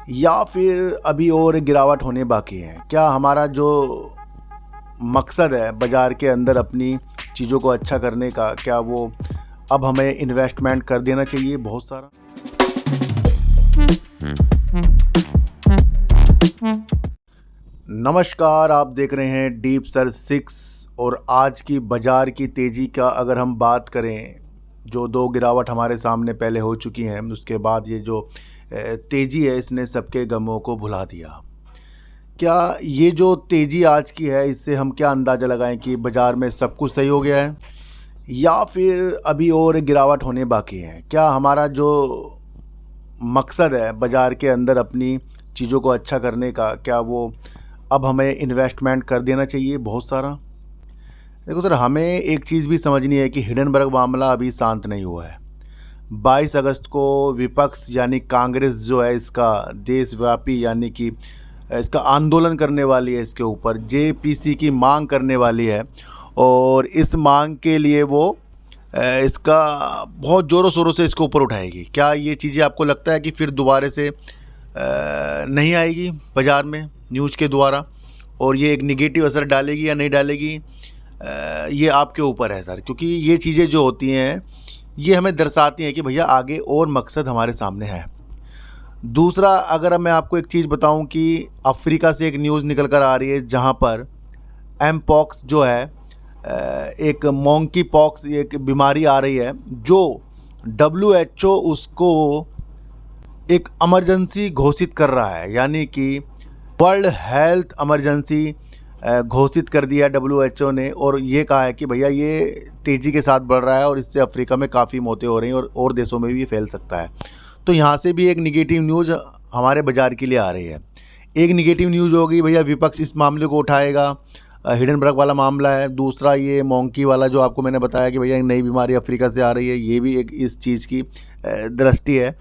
या फिर अभी और गिरावट होने बाकी है? क्या हमारा जो मकसद है बाज़ार के अंदर अपनी चीज़ों को अच्छा करने का, क्या वो अब हमें इन्वेस्टमेंट कर देना चाहिए बहुत सारा? नमस्कार, आप देख रहे हैं डीप सर 6। और आज की बाज़ार की तेज़ी का अगर हम बात करें, जो दो गिरावट हमारे सामने पहले हो चुकी हैं, उसके बाद ये जो तेज़ी है इसने सबके गमों को भुला दिया। क्या ये जो तेज़ी आज की है इससे हम क्या अंदाज़ा लगाएं कि बाज़ार में सब कुछ सही हो गया है या फिर अभी और गिरावट होने बाकी है? क्या हमारा जो मकसद है बाज़ार के अंदर अपनी चीज़ों को अच्छा करने का, क्या वो अब हमें इन्वेस्टमेंट कर देना चाहिए बहुत सारा? देखो सर, हमें एक चीज़ भी समझनी है कि हिडनबर्ग मामला अभी शांत नहीं हुआ है। 22 अगस्त को विपक्ष यानी कांग्रेस जो है इसका देशव्यापी यानी कि इसका आंदोलन करने वाली है, इसके ऊपर जेपीसी की मांग करने वाली है। और इस मांग के लिए वो इसका बहुत ज़ोरों शोरों से इसको ऊपर उठाएगी। क्या ये चीज़ें आपको लगता है कि फिर दोबारा से नहीं आएगी बाज़ार में न्यूज़ के द्वारा, और ये एक निगेटिव असर डालेगी या नहीं डालेगी? ये आपके ऊपर है सर, क्योंकि ये चीज़ें जो होती हैं ये हमें दर्शाती हैं कि भैया आगे और मकसद हमारे सामने है। दूसरा, अगर मैं आपको एक चीज़ बताऊं कि अफ्रीका से एक न्यूज़ निकल कर आ रही है जहां पर एम पॉक्स जो है, एक मोंकी पॉक्स, एक बीमारी आ रही है जो WHO उसको एक इमरजेंसी घोषित कर रहा है, यानी कि वर्ल्ड हेल्थ इमरजेंसी घोषित कर दिया WHO ने। और ये कहा है कि भैया ये तेज़ी के साथ बढ़ रहा है और इससे अफ्रीका में काफ़ी मौतें हो रही हैं और देशों में भी ये फैल सकता है। तो यहाँ से भी एक निगेटिव न्यूज़ हमारे बाज़ार के लिए आ रही है। एक निगेटिव न्यूज़ होगी भैया विपक्ष इस मामले को उठाएगा, हिडनबर्ग वाला मामला है। दूसरा, ये मोंकी वाला जो आपको मैंने बताया कि भैया एक नई बीमारी अफ्रीका से आ रही है, ये भी एक इस चीज़ की दृष्टि है।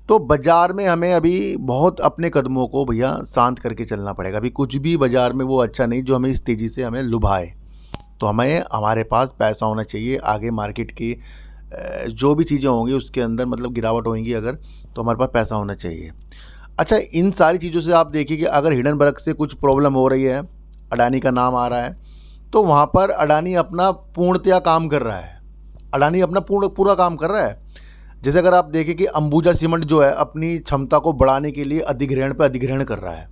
तो बाज़ार में हमें अभी बहुत अपने कदमों को भैया शांत करके चलना पड़ेगा। अभी कुछ भी बाज़ार में वो अच्छा नहीं जो हमें इस तेज़ी से हमें लुभाए। तो हमें हमारे पास पैसा होना चाहिए। आगे मार्केट की जो भी चीज़ें होंगी उसके अंदर मतलब गिरावट होंगी अगर, तो हमारे पास पैसा होना चाहिए। अच्छा, इन सारी चीज़ों से आप देखिए कि अगर हिडनबर्ग से कुछ प्रॉब्लम हो रही है, अडानी का नाम आ रहा है, तो वहाँ पर अडानी अपना पूर्णतया काम कर रहा है। अडानी अपना पूरा काम कर रहा है। जैसे अगर आप देखें कि अंबुजा सीमेंट जो है अपनी क्षमता को बढ़ाने के लिए अधिग्रहण पर अधिग्रहण कर रहा है।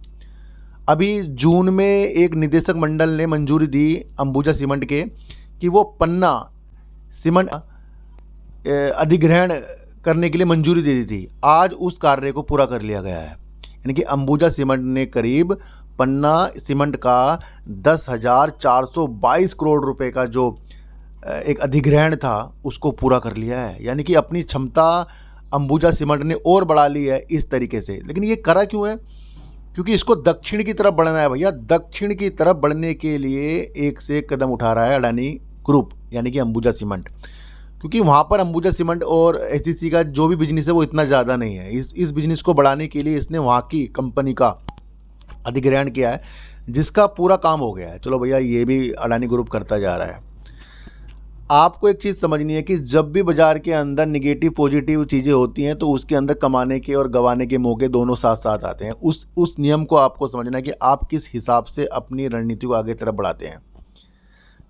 अभी जून में एक निदेशक मंडल ने मंजूरी दी अंबुजा सीमेंट के कि वो पन्ना सीमेंट अधिग्रहण करने के लिए मंजूरी दे दी थी। आज उस कार्य को पूरा कर लिया गया है, यानी कि अंबुजा सीमेंट ने करीब पन्ना सीमेंट का 10,422 करोड़ रुपए का जो एक अधिग्रहण था उसको पूरा कर लिया है। यानी कि अपनी क्षमता अंबुजा सीमेंट ने और बढ़ा ली है इस तरीके से। लेकिन ये करा क्यों है? क्योंकि इसको दक्षिण की तरफ बढ़ना है भैया। दक्षिण की तरफ बढ़ने के लिए एक से एक कदम उठा रहा है अडानी ग्रुप, यानी कि अंबुजा सीमेंट। क्योंकि वहाँ पर अंबुजा सीमेंट और एसीसी का जो भी बिजनेस है वो इतना ज़्यादा नहीं है। इस बिजनेस को बढ़ाने के लिए इसने वहाँ की कंपनी का अधिग्रहण किया है, जिसका पूरा काम हो गया है। चलो भैया, ये भी अडानी ग्रुप करता जा रहा है। आपको एक चीज़ समझनी है कि जब भी बाज़ार के अंदर निगेटिव पॉजिटिव चीज़ें होती हैं तो उसके अंदर कमाने के और गंवाने के मौके दोनों साथ साथ आते हैं। उस नियम को आपको समझना है कि आप किस हिसाब से अपनी रणनीति को आगे तरफ बढ़ाते हैं।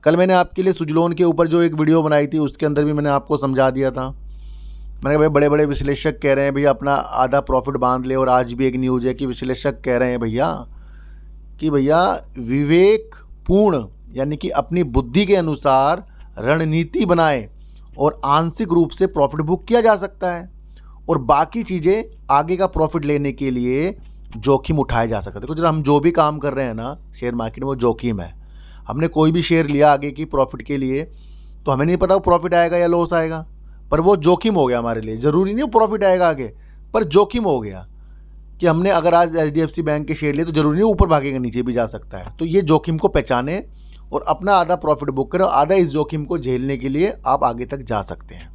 कल मैंने आपके लिए सुजलोन के ऊपर जो एक वीडियो बनाई थी उसके अंदर भी मैंने आपको समझा दिया था। मैंने कहा भाई, बड़े बड़े विश्लेषक कह रहे हैं भैया अपना आधा प्रॉफिट बांध ले। और आज भी एक न्यूज़ है कि विश्लेषक कह रहे हैं भैया कि भैया विवेकपूर्ण यानी कि अपनी बुद्धि के अनुसार रणनीति बनाएं और आंशिक रूप से प्रॉफिट बुक किया जा सकता है, और बाकी चीज़ें आगे का प्रॉफिट लेने के लिए जोखिम उठाए जा सकते हैं। कुछ हम जो भी काम कर रहे हैं ना शेयर मार्केट में, वो जोखिम है। हमने कोई भी शेयर लिया आगे की प्रॉफिट के लिए, तो हमें नहीं पता वो प्रॉफिट आएगा या लॉस आएगा, पर वो जोखिम हो गया हमारे लिए। ज़रूरी नहीं प्रॉफिट आएगा आगे, पर जोखिम हो गया कि हमने अगर आज HDFC बैंक के शेयर लिए तो ज़रूरी नहीं ऊपर भागेगा, नीचे भी जा सकता है। तो ये जोखिम को पहचाने और अपना आधा प्रॉफिट बुक करो। आधा इस जोखिम को झेलने के लिए आप आगे तक जा सकते हैं,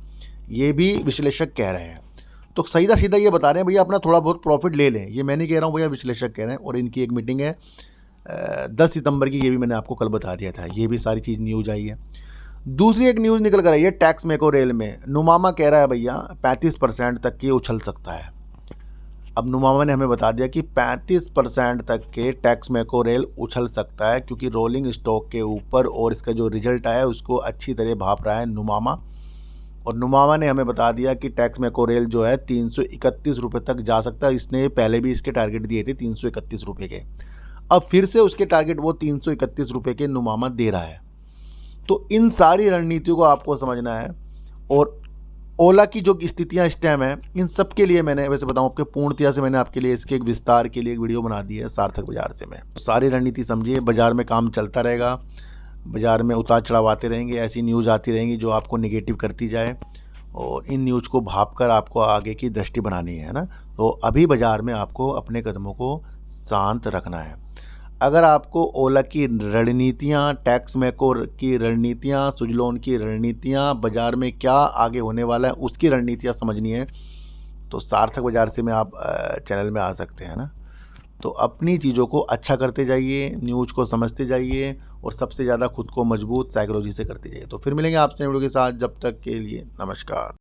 ये भी विश्लेषक कह रहे हैं। तो सीधा सीधा ये बता रहे हैं भैया अपना थोड़ा बहुत प्रॉफिट ले लें। ये मैं नहीं कह रहा हूँ भैया, विश्लेषक कह रहे हैं। और इनकी एक मीटिंग है 10 सितंबर की, ये भी मैंने आपको कल बता दिया था। ये भी सारी चीज़ न्यूज़ आई है। दूसरी एक न्यूज़ निकल कर आई है टैक्स मेको रेल में। नुमामा कह रहा है भैया 35% तक की उछल सकता है। अब नुमामा ने हमें बता दिया कि 35% तक के टेक्समेको रेल उछल सकता है, क्योंकि रोलिंग स्टॉक के ऊपर और इसका जो रिजल्ट आया उसको अच्छी तरह भाप रहा है नुमामा। और नुमामा ने हमें बता दिया कि टेक्समेको रेल जो है 331 रुपये तक जा सकता है। इसने पहले भी इसके टारगेट दिए थे 331 रुपये के, अब फिर से उसके टारगेट वो 331 रुपये के नुमामा दे रहा है। तो इन सारी रणनीतियों को आपको समझना है। और ओला की जो स्थितियां इस टाइम है, इन सब के लिए मैंने, वैसे बताऊं आपके पूर्णतया से, मैंने आपके लिए इसके एक विस्तार के लिए एक वीडियो बना दी है सार्थक बाजार से। मैं सारी रणनीति समझिए, बाजार में काम चलता रहेगा, बाजार में उतार चढ़ाव आते रहेंगे, ऐसी न्यूज़ आती रहेंगी जो आपको निगेटिव करती जाए, और इन न्यूज़ को भाप कर आपको आगे की दृष्टि बनानी है ना। तो अभी बाजार में आपको अपने कदमों को शांत रखना है। अगर आपको ओला की रणनीतियाँ, टैक्समेको की रणनीतियाँ, सुजलोन की रणनीतियाँ, बाज़ार में क्या आगे होने वाला है उसकी रणनीतियाँ समझनी है, तो सार्थक बाज़ार से में आप चैनल में आ सकते हैं ना। तो अपनी चीज़ों को अच्छा करते जाइए, न्यूज़ को समझते जाइए, और सबसे ज़्यादा खुद को मजबूत साइकोलॉजी से करते जाइए। तो फिर मिलेंगे आपसे वीडियो के साथ, जब तक के लिए नमस्कार।